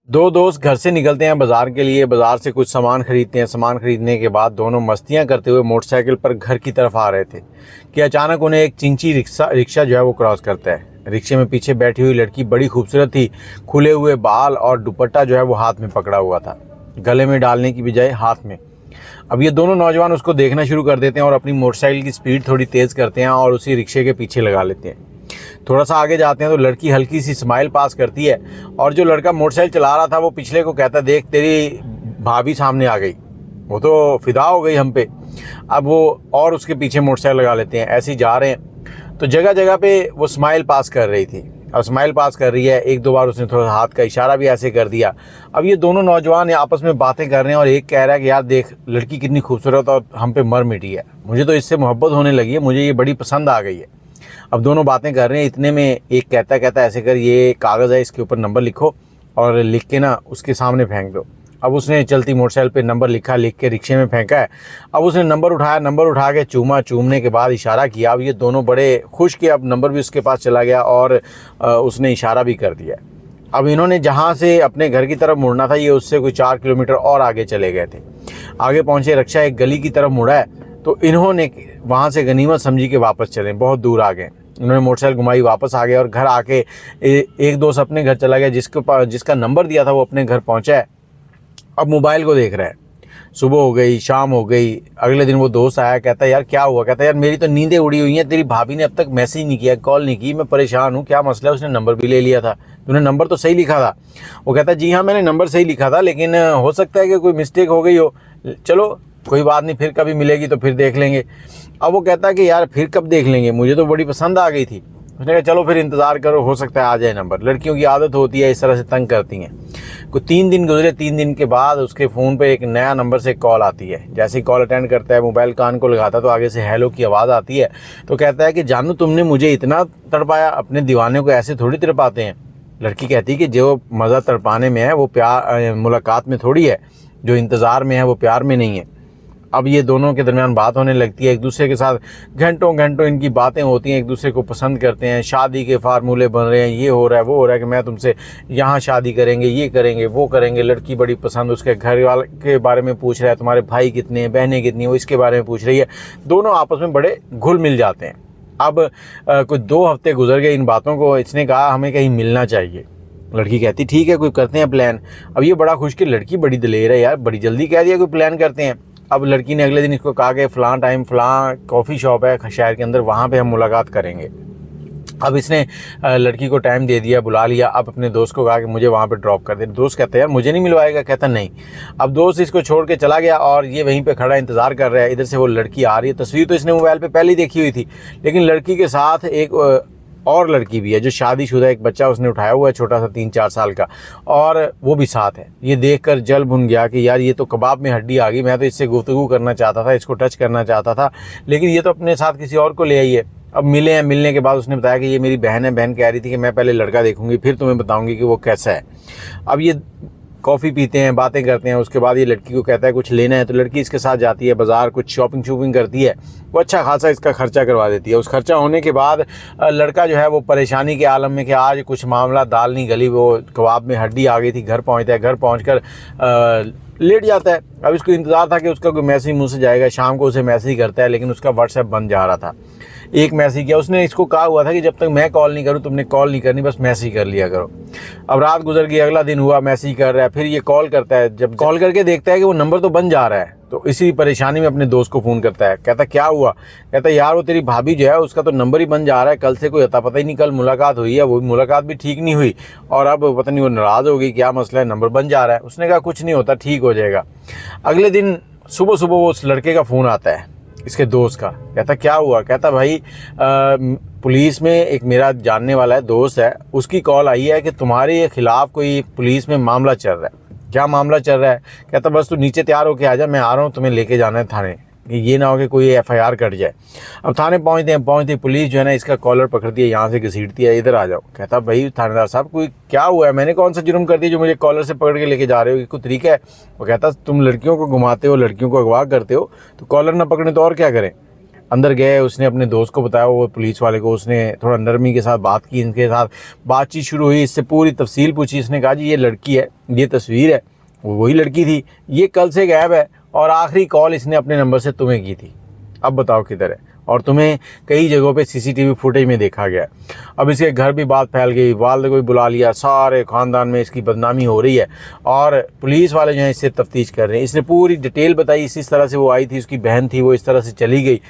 दो दोस्त घर से निकलते हैं बाजार के लिए। बाजार से कुछ सामान खरीदते हैं। सामान खरीदने के बाद दोनों मस्तियां करते हुए मोटरसाइकिल पर घर की तरफ आ रहे थे कि अचानक उन्हें एक चिंची रिक्शा जो है वो क्रॉस करता है। रिक्शे में पीछे बैठी हुई लड़की बड़ी खूबसूरत थी। खुले हुए बाल और दुपट्टा जो है वो हाथ में पकड़ा हुआ था, गले में डालने की बजाय हाथ में। अब ये दोनों नौजवान उसको देखना शुरू कर देते हैं और अपनी मोटरसाइकिल की स्पीड थोड़ी तेज़ करते हैं और उसी रिक्शे के पीछे लगा लेते हैं। थोड़ा सा आगे जाते हैं तो लड़की हल्की सी स्माइल पास करती है और जो लड़का मोटरसाइकिल चला रहा था वो पिछले को कहता है, देख तेरी भाभी सामने आ गई। वो तो फिदा हो गई हम पे। अब वो और उसके पीछे मोटरसाइकिल लगा लेते हैं। ऐसे ही जा रहे हैं तो जगह जगह पे वो स्माइल पास कर रही थी। अब स्माइल पास कर रही है, एक दो बार उसने थोड़ा हाथ का इशारा भी ऐसे कर दिया। अब ये दोनों नौजवान आपस में बातें कर रहे हैं और एक कह रहा है कि यार देख लड़की कितनी खूबसूरत और हम पे मर मिटी है, मुझे तो इससे मोहब्बत होने लगी है, मुझे ये बड़ी पसंद आ गई है। अब दोनों बातें कर रहे हैं, इतने में एक कहता ऐसे कर, ये कागज़ है इसके ऊपर नंबर लिखो और लिख के ना उसके सामने फेंक दो। अब उसने चलती मोटरसाइकिल पे नंबर लिखा, लिख के रिक्शे में फेंका है। अब उसने नंबर उठाया, नंबर उठा के चूमा, चूमने के बाद इशारा किया। अब ये दोनों बड़े खुश कि अब नंबर भी उसके पास चला गया और उसने इशारा भी कर दिया। अब इन्होंने जहाँ से अपने घर की तरफ मुड़ना था ये उससे कोई 4 किलोमीटर और आगे चले गए थे। आगे पहुँचे, रिक्शा एक गली की तरफ मुड़ा है तो इन्होंने वहाँ से गनीमत समझी के वापस चले। बहुत दूर आ गए, उन्होंने मोटरसाइकिल घुमाई, वापस आ गए और घर आके एक दोस्त अपने घर चला गया, जिसका नंबर दिया था वो अपने घर पहुँचा है। अब मोबाइल को देख रहा है। सुबह हो गई, शाम हो गई। अगले दिन वो दोस्त आया, कहता है यार क्या हुआ? कहता है यार मेरी तो नींदें उड़ी हुई हैं, तेरी भाभी ने अब तक मैसेज नहीं किया, कॉल नहीं की, मैं परेशान हूँ, क्या मसला है? उसने नंबर भी ले लिया था, तूने नंबर तो सही लिखा था। वो कहता है जी हाँ मैंने नंबर सही लिखा था, लेकिन हो सकता है कि कोई मिस्टेक हो गई हो, चलो कोई बात नहीं, फिर कभी मिलेगी तो फिर देख लेंगे। अब वो कहता है कि यार फिर कब देख लेंगे, मुझे तो बड़ी पसंद आ गई थी। उसने कहा चलो फिर इंतज़ार करो, हो सकता है आ जाए नंबर। लड़कियों की आदत होती है इस तरह से तंग करती हैं। कोई 3 दिन गुजरे, 3 दिन के बाद उसके फ़ोन पे एक नया नंबर से कॉल आती है। जैसे ही कॉल अटेंड करता है, मोबाइल कान को लगाता है तो आगे से हेलो की आवाज़ आती है। तो कहता है कि जानू तुमने मुझे इतना तड़पाया, अपने दीवाने को ऐसे थोड़ी तड़पाते हैं। लड़की कहती है कि जो मज़ा तड़पाने में है वो प्यार मुलाकात में थोड़ी है, जो इंतज़ार में है वो प्यार में नहीं है। अब ये दोनों के दरमियान बात होने लगती है, एक दूसरे के साथ घंटों घंटों इनकी बातें होती हैं, एक दूसरे को पसंद करते हैं। शादी के फार्मूले बन रहे हैं, ये हो रहा है वो हो रहा है कि मैं तुमसे यहाँ शादी करेंगे, ये करेंगे वो करेंगे। लड़की बड़ी पसंद, उसके घर वाले के बारे में पूछ रहा है, तुम्हारे भाई कितने हैं, बहनें कितनी हैं, वो इसके बारे में पूछ रही है। दोनों आपस में बड़े घुल मिल जाते हैं। अब कुछ 2 हफ्ते गुजर गए इन बातों को। इसने कहा हमें कहीं मिलना चाहिए। लड़की कहती ठीक है, कोई करते हैं प्लान। अब ये बड़ा खुश कि लड़की बड़ी दिलेर है यार, बड़ी जल्दी कह दिया कोई प्लान करते हैं। अब लड़की ने अगले दिन इसको कहा कि फ़लाँ टाइम फ़लाँ कॉफ़ी शॉप है शहर के अंदर, वहाँ पे हम मुलाकात करेंगे। अब इसने लड़की को टाइम दे दिया, बुला लिया। अब अपने दोस्त को कहा कि मुझे वहाँ पे ड्रॉप कर दे। दोस्त कहता है यार मुझे नहीं मिलवाएगा? कहता नहीं। अब दोस्त इसको छोड़ के चला गया और ये वहीं पे खड़ा इंतज़ार कर रहा है। इधर से वो लड़की आ रही है। तस्वीर तो इसने मोबाइल पे पहले ही देखी हुई थी, लेकिन लड़की के साथ एक और लड़की भी है जो शादीशुदा, एक बच्चा उसने उठाया हुआ है छोटा सा 3-4 साल का, और वो भी साथ है। ये देखकर जल भुन गया कि यार ये तो कबाब में हड्डी आ गई। मैं तो इससे गुफ्तगू करना चाहता था, इसको टच करना चाहता था, लेकिन ये तो अपने साथ किसी और को ले आई है। अब मिले हैं, मिलने के बाद उसने बताया कि ये मेरी बहन है। बहन कह रही थी कि मैं पहले लड़का देखूंगी फिर तुम्हें बताऊंगी कि वो कैसा है। अब ये कॉफ़ी पीते हैं, बातें करते हैं। उसके बाद ये लड़की को कहता है कुछ लेना है, तो लड़की इसके साथ जाती है बाज़ार, कुछ शॉपिंग करती है। वो अच्छा खासा इसका खर्चा करवा देती है। उस खर्चा होने के बाद लड़का जो है वो परेशानी के आलम में कि आज कुछ मामला दाल नहीं गली, वो कबाब में हड्डी आ गई थी। घर पहुँचता है, घर पहुँच लेट जाता है। अब इसको इंतज़ार था कि उसका कोई मैसेज मुँह से जाएगा। शाम को उसे मैसेज करता है, लेकिन उसका व्हाट्सएप बंद जा रहा था। एक मैसेज किया उसने, इसको कहा हुआ था कि जब तक मैं कॉल नहीं करूं तुमने कॉल नहीं करनी, बस मैसेज कर लिया करो। अब रात गुजर गई, अगला दिन हुआ, मैसेज कर रहा है। फिर ये कॉल करता है। जब कॉल करके देखता है कि वो नंबर तो बंद जा रहा है, तो इसी परेशानी में अपने दोस्त को फ़ोन करता है। कहता क्या हुआ? कहता यार वो तेरी भाभी जो है उसका तो नंबर ही बंद जा रहा है, कल से कोई अता पता ही नहीं। कल मुलाकात हुई है, वो मुलाकात भी ठीक नहीं हुई और अब पता नहीं वो नाराज़ हो गई, क्या मसला है, नंबर बंद जा रहा है। उसने कहा कुछ नहीं होता, ठीक हो जाएगा। अगले दिन सुबह सुबह वो उस लड़के का फ़ोन आता है, इसके दोस्त का। कहता क्या हुआ? कहता भाई पुलिस में एक मेरा जानने वाला है, दोस्त है, उसकी कॉल आई है कि तुम्हारे खिलाफ़ कोई पुलिस में मामला चल रहा है। क्या मामला चल रहा है? कहता बस तू नीचे तैयार होके आ जा, मैं आ रहा हूँ, तुम्हें लेके जाना है थाने, कि ये ना हो कि कोई FIR कट जाए। अब थाने पहुँचते पुलिस जो है ना इसका कॉलर पकड़ती है, यहाँ से घसीटती है, इधर आ जाओ। कहता भाई थानेदार साहब कोई क्या हुआ है? मैंने कौन सा जुर्म कर दिया जो मुझे कॉलर से पकड़ के लेके जा रहे हो? कोई तरीका है? वो कहता तुम लड़कियों को घुमाते हो, लड़कियों को अगवा करते हो, तो कॉलर ना पकड़े तो और क्या करें? अंदर गए, उसने अपने दोस्त को बताया, वो पुलिस वाले को, उसने थोड़ा नरमी के साथ बात की, इनके साथ बातचीत शुरू हुई, इससे पूरी तफसील पूछी। इसने कहा जी ये लड़की है, ये तस्वीर है, वो वही लड़की थी, ये कल से गायब है और आखिरी कॉल इसने अपने नंबर से तुम्हें की थी, अब बताओ किधर है, और तुम्हें कई जगहों पे सीसीटीवी फुटेज में देखा गया। अब इसके घर भी बात फैल गई, वालिद को भी बुला लिया, सारे ख़ानदान में इसकी बदनामी हो रही है और पुलिस वाले जो हैं इससे तफ्तीश कर रहे हैं। इसने पूरी डिटेल बताई, इस तरह से वो आई थी, उसकी बहन थी, वो इस तरह से चली गई।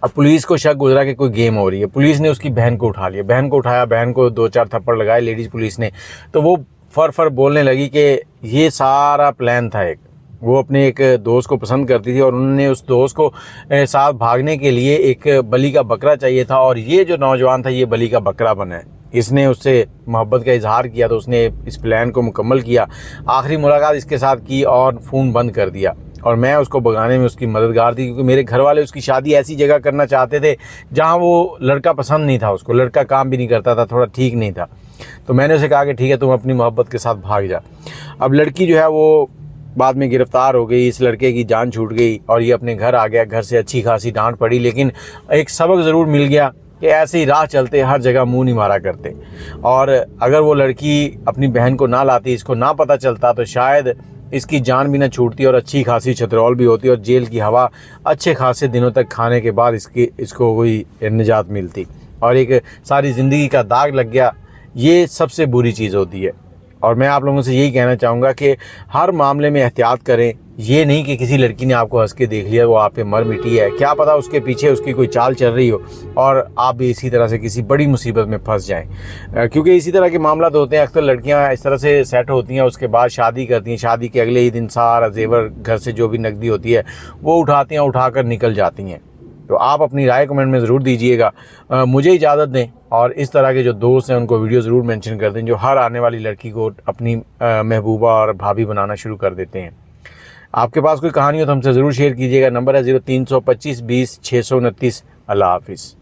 अब पुलिस को शक गुजरा कि कोई गेम हो रही है, पुलिस ने उसकी बहन को उठा लिया, बहन को उठाया, बहन को 2-4 थप्पड़ लगाए लेडीज़ पुलिस ने, तो वो फर बोलने लगी कि ये सारा प्लान था एक, वो अपने एक दोस्त को पसंद करती थी और उन्होंने उस दोस्त को साथ भागने के लिए एक बलि का बकरा चाहिए था और ये जो नौजवान था ये बलि का बकरा बना है। इसने उससे मोहब्बत का इजहार किया तो उसने इस प्लान को मुकम्मल किया, आखिरी मुलाकात इसके साथ की और फ़ोन बंद कर दिया और मैं उसको भगाने में उसकी मददगार थी, क्योंकि मेरे घर वाले उसकी शादी ऐसी जगह करना चाहते थे जहाँ वो लड़का पसंद नहीं था उसको, लड़का काम भी नहीं करता था, थोड़ा ठीक नहीं था। तो मैंने उसे कहा कि ठीक है तुम अपनी मोहब्बत के साथ भाग जा। अब लड़की जो है वो बाद में गिरफ़्तार हो गई, इस लड़के की जान छूट गई और ये अपने घर आ गया। घर से अच्छी खासी डांट पड़ी, लेकिन एक सबक ज़रूर मिल गया कि ऐसे ही राह चलते हर जगह मुंह नहीं मारा करते। और अगर वो लड़की अपनी बहन को ना लाती, इसको ना पता चलता, तो शायद इसकी जान भी ना छूटती और अच्छी खासी छतरौल भी होती और जेल की हवा अच्छे खासे दिनों तक खाने के बाद इसको कोई निजात मिलती और एक सारी ज़िंदगी का दाग लग गया। ये सबसे बुरी चीज़ होती है और मैं आप लोगों से यही कहना चाहूँगा कि हर मामले में एहतियात करें। ये नहीं कि किसी लड़की ने आपको हंस के देख लिया, वो आप पे मर मिटी है, क्या पता उसके पीछे उसकी कोई चाल चल रही हो और आप भी इसी तरह से किसी बड़ी मुसीबत में फंस जाएं। क्योंकि इसी तरह के मामला होते हैं, अक्सर लड़कियां इस तरह से सेट होती हैं, उसके बाद शादी करती हैं, शादी के अगले ही दिन सारा जेवर घर से जो भी नकदी होती है वो उठाती हैं, उठाकर निकल जाती हैं। तो आप अपनी राय कमेंट में ज़रूर दीजिएगा। मुझे इजाज़त दें और इस तरह के जो दोस्त हैं उनको वीडियो ज़रूर मेंशन कर दें जो हर आने वाली लड़की को अपनी महबूबा और भाभी बनाना शुरू कर देते हैं। आपके पास कोई कहानी हो तो हमसे ज़रूर शेयर कीजिएगा। नंबर है 0325 20 629। अल्लाह हाफिज़।